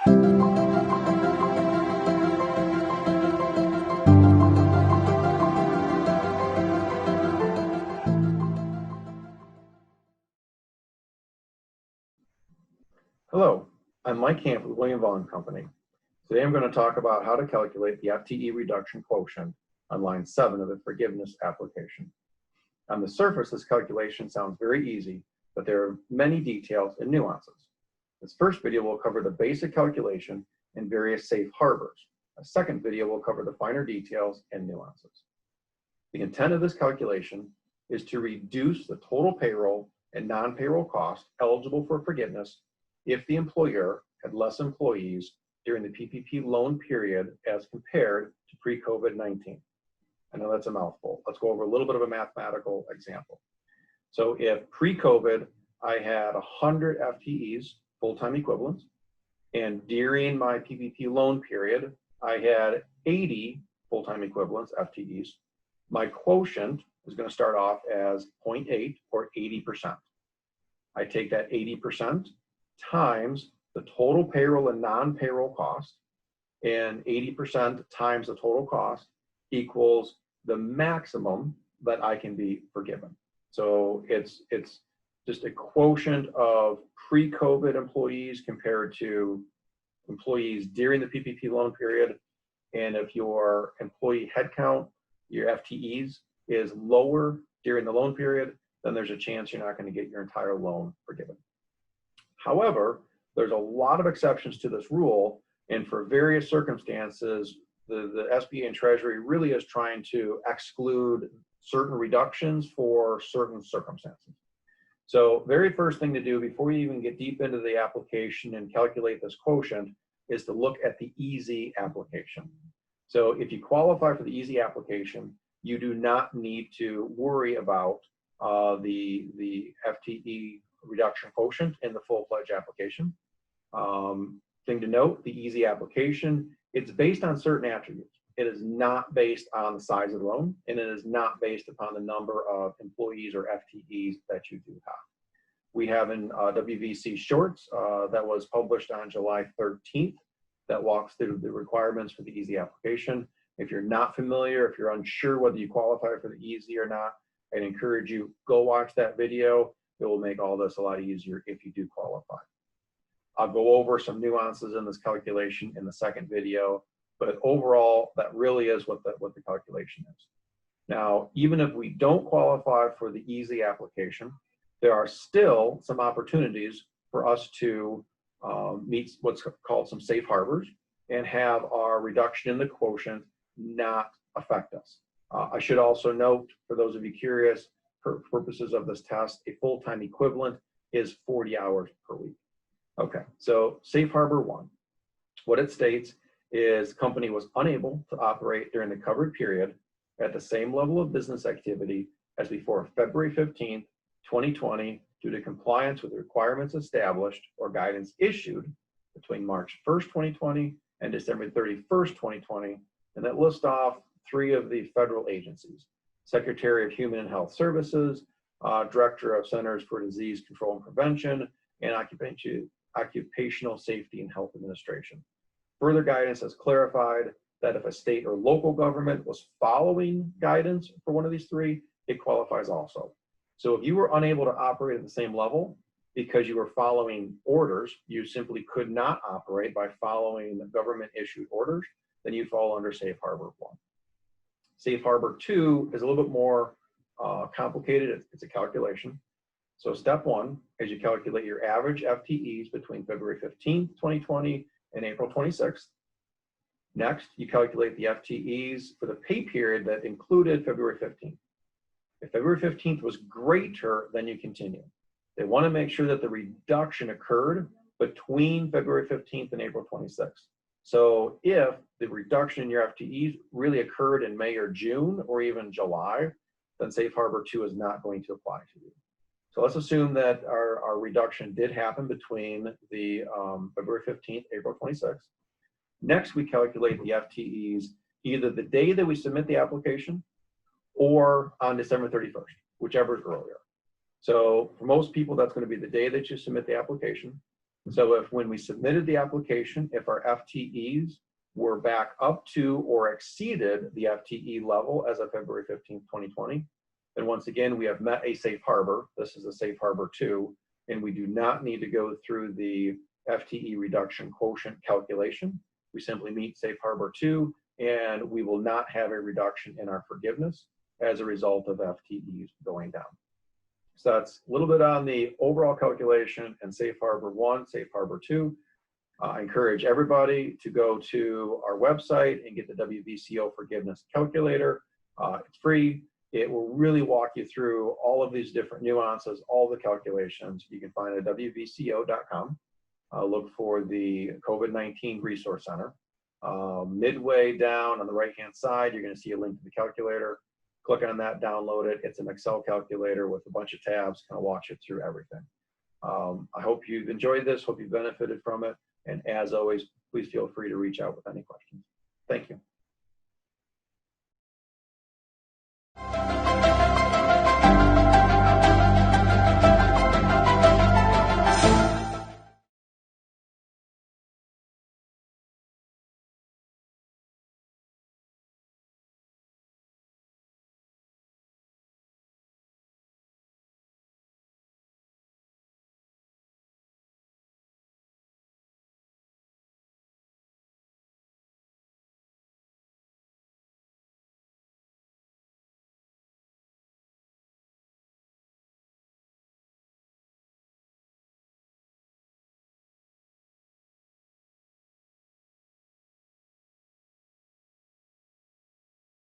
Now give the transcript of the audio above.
Hello, I'm Mike Hanf with William Vaughan Company. Today I'm going to talk about how to calculate the FTE reduction quotient on line 7 of the forgiveness application. On the surface, this calculation sounds very easy, but there are many details and nuances. This first video will cover the basic calculation and various safe harbors. A second video will cover the finer details and nuances. The intent of this calculation is to reduce the total payroll and non-payroll cost eligible for forgiveness if the employer had less employees during the PPP loan period as compared to pre-COVID-19. I know that's a mouthful. Let's go over a little bit of a mathematical example. So if pre-COVID, I had 100 FTEs, full-time equivalents, and during my PPP loan period, I had 80 full-time equivalents, FTEs, my quotient is going to start off as 0.8 or 80%. I take that 80% times the total payroll and non-payroll cost, and 80% times the total cost equals the maximum that I can be forgiven. So it's just a quotient of pre-COVID employees compared to employees during the PPP loan period. And if your employee headcount, your FTEs, is lower during the loan period, then there's a chance you're not going to get your entire loan forgiven. However, there's a lot of exceptions to this rule, and for various circumstances, the SBA and Treasury really is trying to exclude certain reductions for certain circumstances. So very first thing to do before you even get deep into the application and calculate this quotient is to look at the easy application. So if you qualify for the easy application, you do not need to worry about the FTE reduction quotient in the full-fledged application. Thing to note, the easy application, it's based on certain attributes. It is not based on the size of the loan, and it is not based upon the number of employees or FTEs that you do have. We have in WVC Shorts that was published on July 13th that walks through the requirements for the easy application. If you're not familiar, if you're unsure whether you qualify for the easy or not, I'd encourage you, go watch that video. It will make all this a lot easier if you do qualify. I'll go over some nuances in this calculation in the second video, but overall, that really is what the calculation is. Now, even if we don't qualify for the easy application, there are still some opportunities for us to meet what's called some safe harbors and have our reduction in the quotient not affect us. I should also note, for those of you curious, for purposes of this test, a full-time equivalent is 40 hours per week. Okay, so safe harbor 1. What it states is company was unable to operate during the covered period at the same level of business activity as before February 15th, 2020 due to compliance with the requirements established or guidance issued between March 1st, 2020 and December 31st, 2020, and that lists off 3 of the federal agencies: Secretary of Human and Health Services, Director of Centers for Disease Control and Prevention, and Occupational Safety and Health Administration. Further guidance has clarified that if a state or local government was following guidance for one of these 3, it qualifies also. So if you were unable to operate at the same level because you were following orders, you simply could not operate by following the government issued orders, then you fall under Safe Harbor 1. Safe Harbor 2 is a little bit more complicated. It's a calculation. So step 1 is you calculate your average FTEs between February 15th, 2020 and April 26th. Next, you calculate the FTEs for the pay period that included February 15th. If February 15th was greater, then you continue. They want to make sure that the reduction occurred between February 15th and April 26th. So if the reduction in your FTEs really occurred in May or June or even July, then Safe Harbor 2 is not going to apply to you. So let's assume that our reduction did happen between the February 15th, April 26th. Next, we calculate the FTEs either the day that we submit the application or on December 31st, whichever is earlier. So for most people, that's going to be the day that you submit the application. So if when we submitted the application, if our FTEs were back up to or exceeded the FTE level as of February 15th, 2020, then once again, we have met a safe harbor. This is a safe harbor 2, and we do not need to go through the FTE reduction quotient calculation. We simply meet safe harbor 2, and we will not have a reduction in our forgiveness as a result of FTEs going down. So that's a little bit on the overall calculation and safe harbor 1, safe harbor 2. I encourage everybody to go to our website and get the WVCO forgiveness calculator. It's free. It will really walk you through all of these different nuances, all the calculations. You can find it at WVCO.com. Look for the COVID-19 Resource Center. Midway down on the right-hand side, you're going to see a link to the calculator. Click on that, download it. It's an Excel calculator with a bunch of tabs, kind of walk you through everything. I hope you've enjoyed this, hope you've benefited from it. And as always, please feel free to reach out with any questions. Thank you.